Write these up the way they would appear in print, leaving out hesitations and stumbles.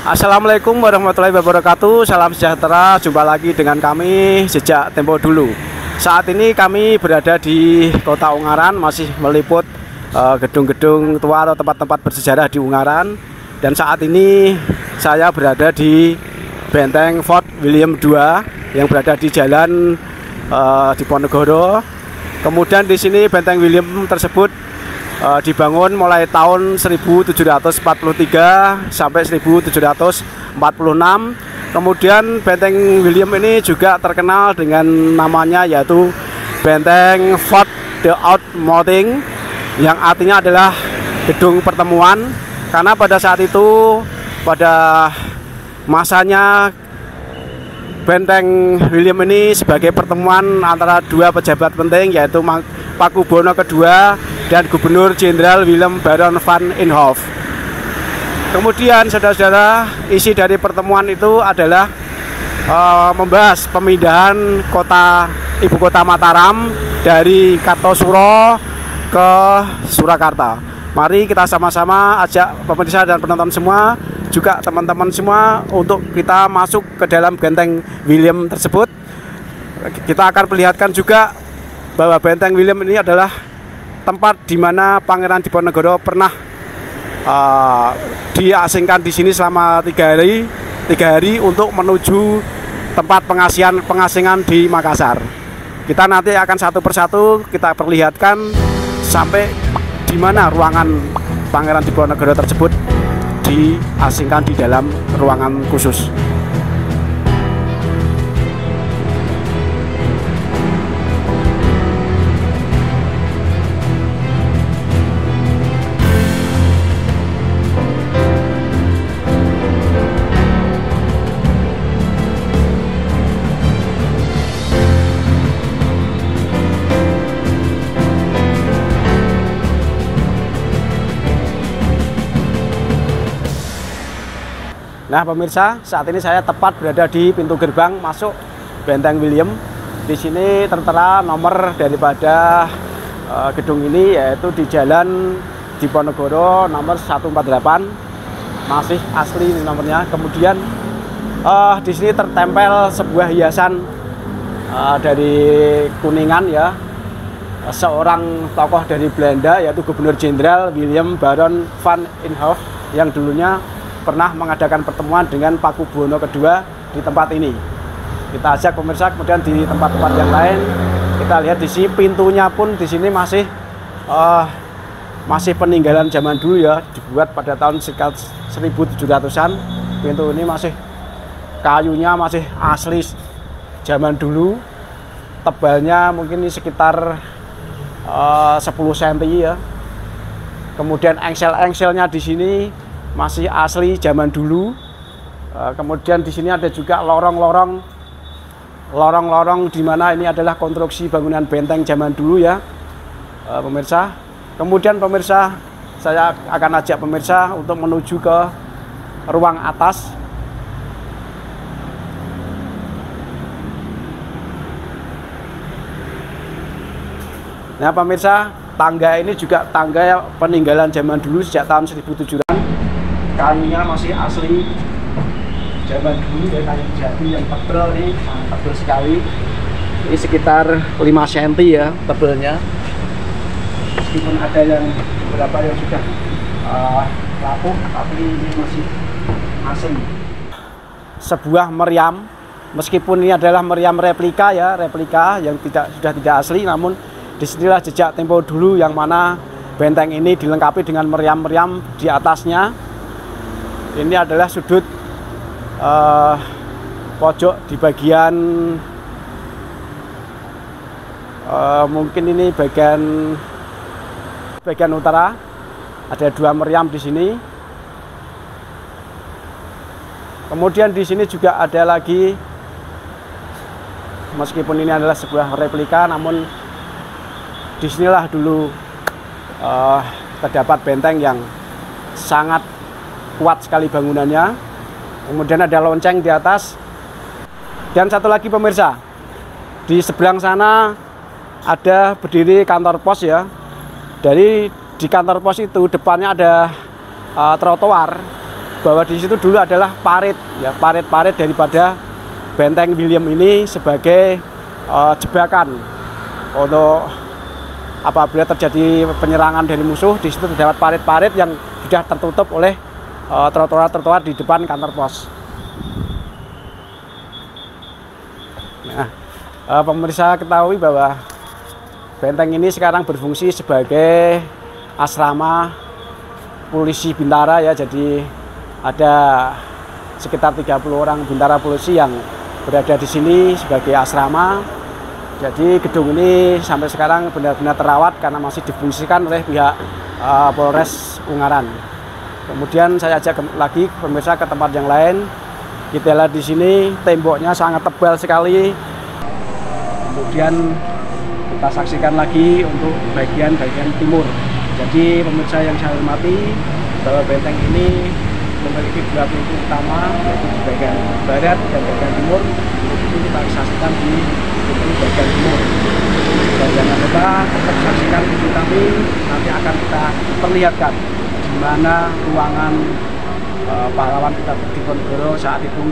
Assalamualaikum warahmatullahi wabarakatuh. Salam sejahtera. Jumpa lagi dengan kami Jejak Tempo Dulu. Saat ini kami berada di Kota Ungaran, masih meliput gedung-gedung tua atau tempat-tempat bersejarah di Ungaran. Dan saat ini saya berada di Benteng Fort William II yang berada di jalan Diponegoro. Kemudian di sini Benteng William tersebut dibangun mulai tahun 1743 sampai 1746. Kemudian Benteng William ini juga terkenal dengan namanya, yaitu Benteng Fort the Outmounting, yang artinya adalah gedung pertemuan, karena pada saat itu, pada masanya Benteng William ini sebagai pertemuan antara dua pejabat penting, yaitu Pakubono II dan Gubernur Jenderal Willem Baron van Inhofe. Kemudian saudara-saudara, isi dari pertemuan itu adalah membahas pemindahan ibu kota Mataram dari Kartosuro ke Surakarta. Mari kita sama-sama ajak pemirsa dan penonton semua, juga teman-teman semua, untuk kita masuk ke dalam Benteng William tersebut. Kita akan perlihatkan juga bahwa Benteng William ini adalah tempat di mana Pangeran Diponegoro pernah diasingkan di sini selama 3 hari untuk menuju tempat pengasingan di Makassar. Kita nanti akan satu persatu kita perlihatkan sampai di mana ruangan Pangeran Diponegoro tersebut diasingkan di dalam ruangan khusus. Nah pemirsa, saat ini saya tepat berada di pintu gerbang masuk Benteng William. Di sini tertera nomor daripada gedung ini, yaitu di Jalan Diponegoro nomor 148. Masih asli nomornya. Kemudian di sini tertempel sebuah hiasan dari Kuningan, ya, seorang tokoh dari Belanda, yaitu Gubernur Jenderal Willem Baron van Inhofe, yang dulunya pernah mengadakan pertemuan dengan Pakubono II di tempat ini. Kita ajak pemirsa kemudian di tempat-tempat yang lain. Kita lihat di sini pintunya pun di sini masih peninggalan zaman dulu, ya, dibuat pada tahun sekitar 1700-an. Pintu ini masih kayunya masih asli zaman dulu. Tebalnya mungkin ini sekitar 10 cm, ya. Kemudian engsel-engselnya di sini masih asli zaman dulu. Kemudian di sini ada juga lorong-lorong di mana ini adalah konstruksi bangunan benteng zaman dulu, ya, pemirsa. Kemudian pemirsa, saya akan ajak pemirsa untuk menuju ke ruang atas. Nah pemirsa, tangga ini juga tangga peninggalan zaman dulu sejak tahun 1700-an. Kayunya masih asli zaman dulu, ya, kayu jati yang tebal nih, tebal sekali. Ini sekitar 5 cm, ya, tebelnya. Meskipun ada yang beberapa yang sudah rapuh, tapi ini masih asli. Sebuah meriam, meskipun ini adalah meriam replika, ya, replika yang sudah tidak asli, namun disinilah jejak tempo dulu yang mana benteng ini dilengkapi dengan meriam-meriam di atasnya. Ini adalah sudut pojok di bagian mungkin ini bagian utara. Ada 2 meriam di sini. Kemudian di sini juga ada lagi, meskipun ini adalah sebuah replika, namun disinilah dulu terdapat benteng yang sangat kuat sekali bangunannya. Kemudian ada lonceng di atas. Dan satu lagi pemirsa, di seberang sana ada berdiri kantor pos, ya. Dari di kantor pos itu depannya ada trotoar. bahwa di situ dulu adalah parit ya, parit daripada benteng William ini sebagai jebakan untuk apabila terjadi penyerangan dari musuh. Di situ terdapat parit-parit yang sudah tertutup oleh trotoar-trotoar di depan kantor pos. Nah, pemirsa ketahui bahwa benteng ini sekarang berfungsi sebagai asrama polisi Bintara ya. Jadi ada sekitar 30 orang bintara polisi yang berada di sini sebagai asrama. Jadi gedung ini sampai sekarang benar-benar terawat karena masih difungsikan oleh pihak Polres Ungaran. Kemudian saya ajak lagi pemirsa ke tempat yang lain. Kita lihat di sini temboknya sangat tebal sekali. Kemudian kita saksikan lagi untuk bagian-bagian timur. Jadi pemirsa yang saya hormati, bahwa benteng ini memiliki dua pintu utama, yaitu di bagian barat dan bagian timur. Ini kita saksikan di pintu bagian timur. Dan jangan lupa tetap saksikan video kami, nanti akan kita perlihatkan di mana ruangan pahlawan kita Diponegoro saat itu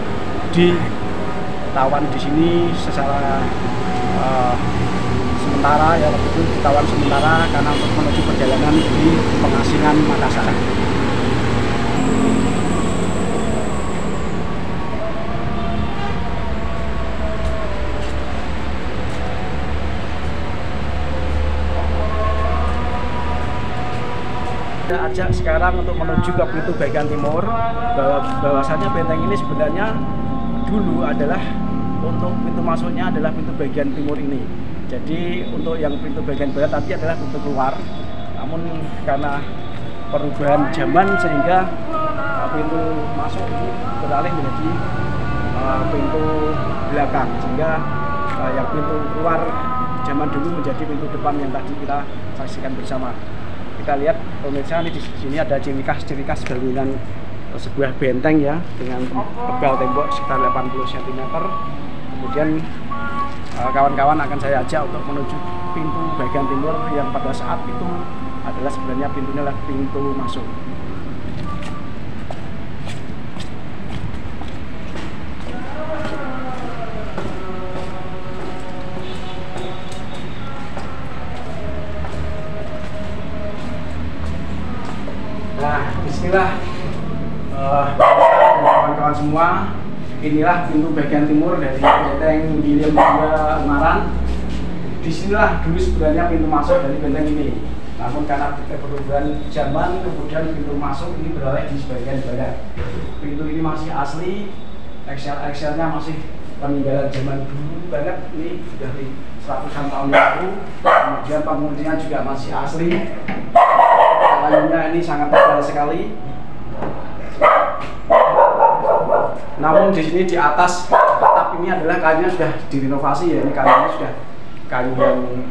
ditawan di sini secara sementara ya, waktu itu ditawan sementara karena untuk menuju perjalanan di pengasingan Makassar. Saya ajak sekarang untuk menuju ke pintu bagian timur, bahwasanya benteng ini sebenarnya dulu adalah untuk pintu masuknya adalah pintu bagian timur ini. Jadi untuk yang pintu bagian barat tadi adalah pintu keluar. Namun karena perubahan zaman sehingga pintu masuk ini beralih menjadi pintu belakang, sehingga yang pintu keluar zaman dulu menjadi pintu depan yang tadi kita saksikan bersama. Kita lihat pemirsa, ini di sini ada ciri khas bangunan sebuah benteng ya, dengan tebal tembok sekitar 80 cm. Kemudian kawan-kawan akan saya ajak untuk menuju pintu bagian timur yang pada saat itu adalah sebenarnya pintunya adalah pintu masuk. Nah, bismillah kawan-kawan semua, inilah pintu bagian timur dari benteng William II Ungaran. Disinilah dulu sebenarnya pintu masuk dari benteng ini. Namun karena perubahan zaman, kemudian pintu masuk ini beralih di sebagian barat. Pintu ini masih asli, Excel-nya masih peninggalan zaman dulu banget. Ini sudah di 100-an tahun lalu. Kemudian penguncinya juga masih asli. Kayunya ini sangat tebal sekali. Namun di sini di atas atap ini adalah kayunya sudah direnovasi ya. Ini kayunya sudah kayu yang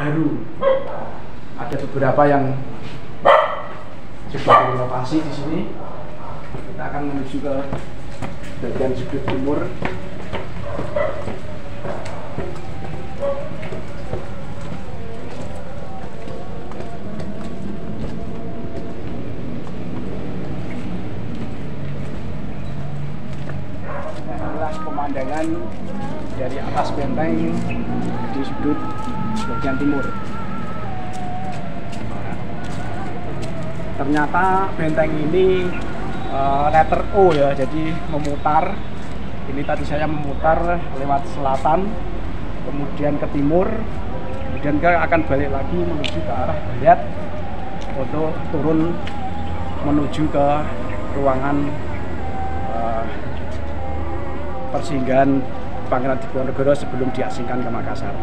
baru. Ada beberapa yang sudah direnovasi di sini. Kita akan menuju ke bagian sudut timur. Pemandangan dari atas benteng di sudut bagian timur. Ternyata benteng ini letter O ya, jadi memutar. Ini tadi saya memutar lewat selatan, kemudian ke timur, kemudian akan balik lagi menuju ke arah barat untuk turun menuju ke ruangan persinggahan Pangeran Diponegoro sebelum diasingkan ke Makassar.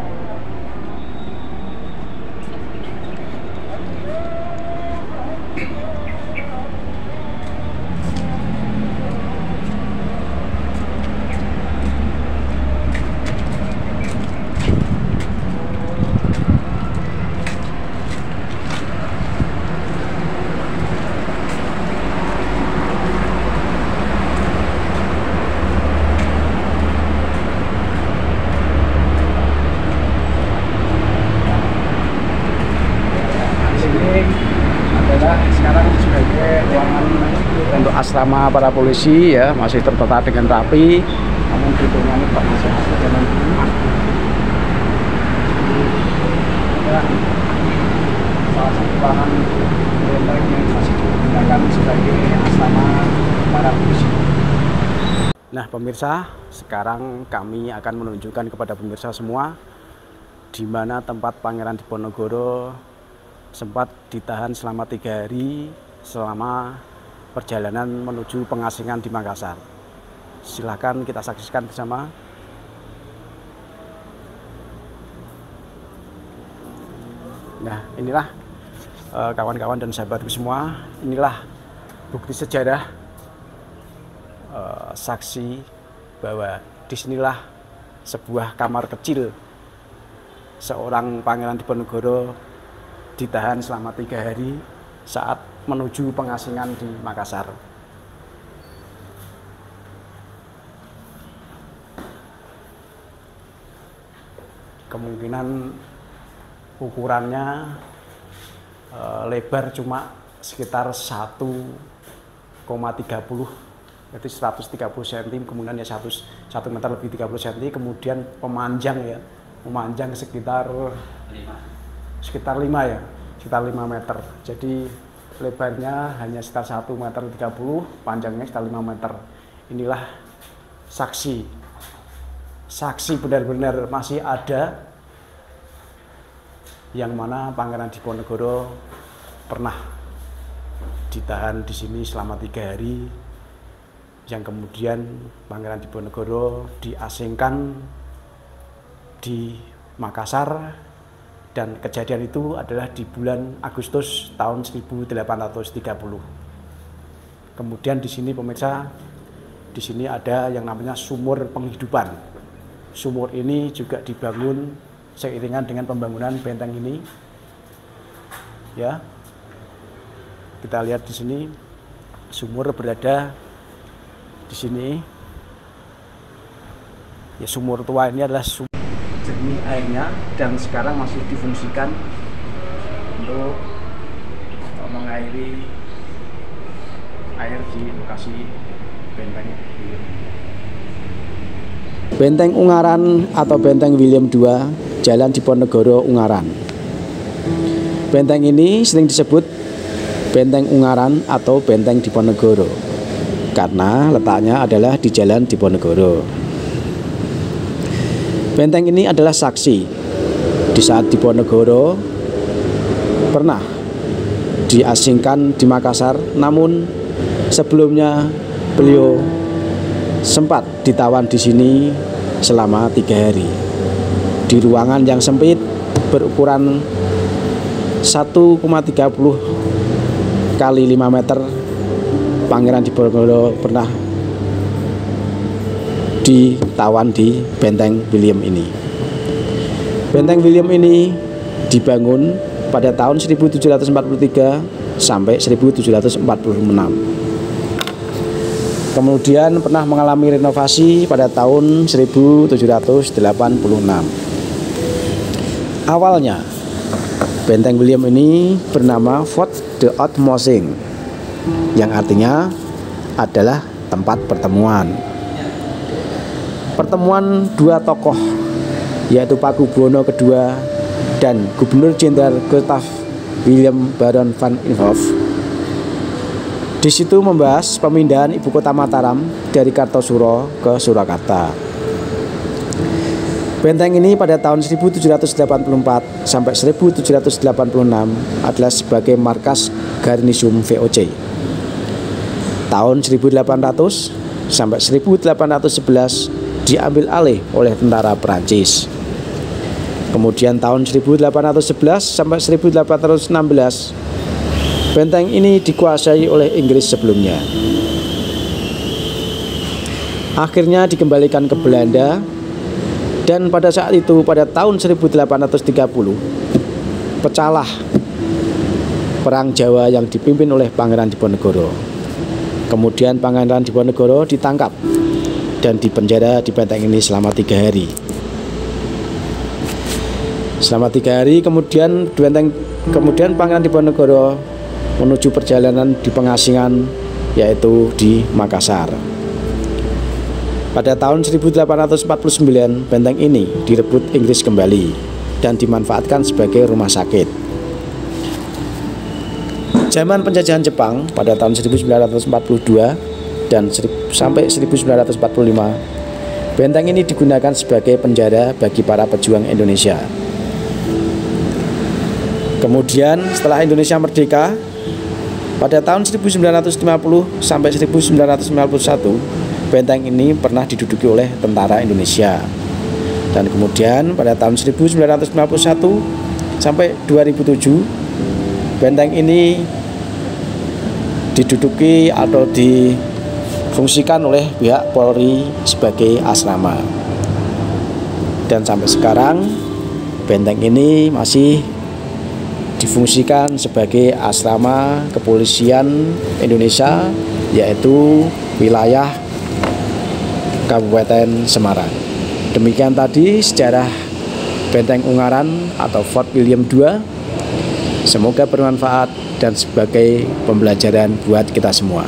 asrama para polisi ya, masih tertata dengan rapi. Namun gedungnya ini masih ada jalan rumah. Ya, salah satu ruangan benteng yang masih digunakan sebagai asrama para polisi. Nah pemirsa, sekarang kami akan menunjukkan kepada pemirsa semua di mana tempat Pangeran Diponegoro sempat ditahan selama 3 hari selama perjalanan menuju pengasingan di Makassar. Silahkan kita saksikan bersama. Nah inilah kawan-kawan dan sahabatku semua, inilah bukti sejarah, saksi bahwa disinilah sebuah kamar kecil seorang Pangeran Diponegoro ditahan selama 3 hari saat menuju pengasingan di Makassar. Kemungkinan ukurannya lebar cuma sekitar 1,30, berarti 130 cm, kemudian ya 1 meter lebih 30 cm, kemudian pemanjang ya, memanjang sekitar 5 ya, sekitar 5 meter. Jadi lebarnya hanya sekitar 1 meter 30, panjangnya sekitar 5 meter. Inilah saksi benar-benar masih ada, yang mana Pangeran Diponegoro pernah ditahan di sini selama 3 hari, yang kemudian Pangeran Diponegoro diasingkan di Makassar, dan kejadian itu adalah di bulan Agustus tahun 1830. Kemudian di sini pemirsa, di sini ada yang namanya sumur penghidupan. Sumur ini juga dibangun seiringan dengan pembangunan benteng ini. Ya. Kita lihat di sini sumur berada di sini. Ya, sumur tua ini adalah sumur jernih airnya dan sekarang masih difungsikan untuk mengairi air di lokasi benteng William. Benteng Ungaran atau Benteng William II, Jalan Diponegoro, Ungaran. Benteng ini sering disebut Benteng Ungaran atau Benteng Diponegoro karena letaknya adalah di Jalan Diponegoro. Benteng ini adalah saksi di saat Diponegoro pernah diasingkan di Makassar, namun sebelumnya beliau sempat ditawan di sini selama 3 hari di ruangan yang sempit berukuran 1,30 kali 5 meter. Pangeran Diponegoro pernah ditawan di Benteng William ini. Benteng William ini dibangun pada tahun 1743 sampai 1746. Kemudian pernah mengalami renovasi pada tahun 1786. Awalnya Benteng William ini bernama Fort de Haute-Mosing, yang artinya adalah tempat pertemuan. Pertemuan dua tokoh, yaitu Pakubuwono II dan Gubernur Jenderal Gustav Willem Baron van Imhoff. Di situ membahas pemindahan ibu kota Mataram dari Kartosuro ke Surakarta. Benteng ini pada tahun 1784 sampai 1786 adalah sebagai markas Garnisum VOC. Tahun 1800 sampai 1811 diambil alih oleh tentara Perancis. Kemudian tahun 1811 sampai 1816 benteng ini dikuasai oleh Inggris sebelumnya. Akhirnya dikembalikan ke Belanda, dan pada saat itu pada tahun 1830 pecahlah Perang Jawa yang dipimpin oleh Pangeran Diponegoro. Kemudian Pangeran Diponegoro ditangkap dan dipenjara di benteng ini selama 3 hari. Selama 3 hari kemudian Pangeran Diponegoro menuju perjalanan di pengasingan yaitu di Makassar. Pada tahun 1849, benteng ini direbut Inggris kembali dan dimanfaatkan sebagai rumah sakit. Zaman penjajahan Jepang pada tahun 1942 dan sampai 1945, benteng ini digunakan sebagai penjara bagi para pejuang Indonesia. Kemudian setelah Indonesia merdeka, pada tahun 1950 sampai 1991, benteng ini pernah diduduki oleh tentara Indonesia. Dan kemudian pada tahun 1991 sampai 2007, benteng ini diduduki atau difungsikan oleh pihak Polri sebagai asrama. Dan sampai sekarang benteng ini masih difungsikan sebagai asrama kepolisian Indonesia, yaitu wilayah Kabupaten Semarang. Demikian tadi sejarah Benteng Ungaran atau Fort William II. Semoga bermanfaat dan sebagai pembelajaran buat kita semua.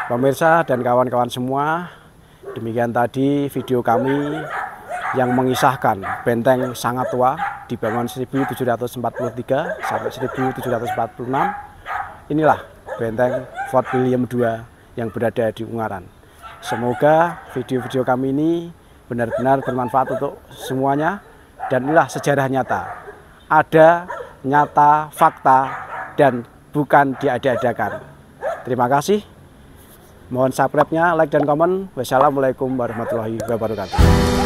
Pemirsa dan kawan-kawan semua, demikian tadi video kami yang mengisahkan benteng sangat tua dibangun 1743 sampai 1746. Inilah benteng Fort William II yang berada di Ungaran. Semoga video-video kami ini benar-benar bermanfaat untuk semuanya, dan inilah sejarah nyata. Ada nyata, fakta, dan bukan diada-adakan. Terima kasih. Mohon subscribe-nya, like dan komen. Wassalamualaikum warahmatullahi wabarakatuh.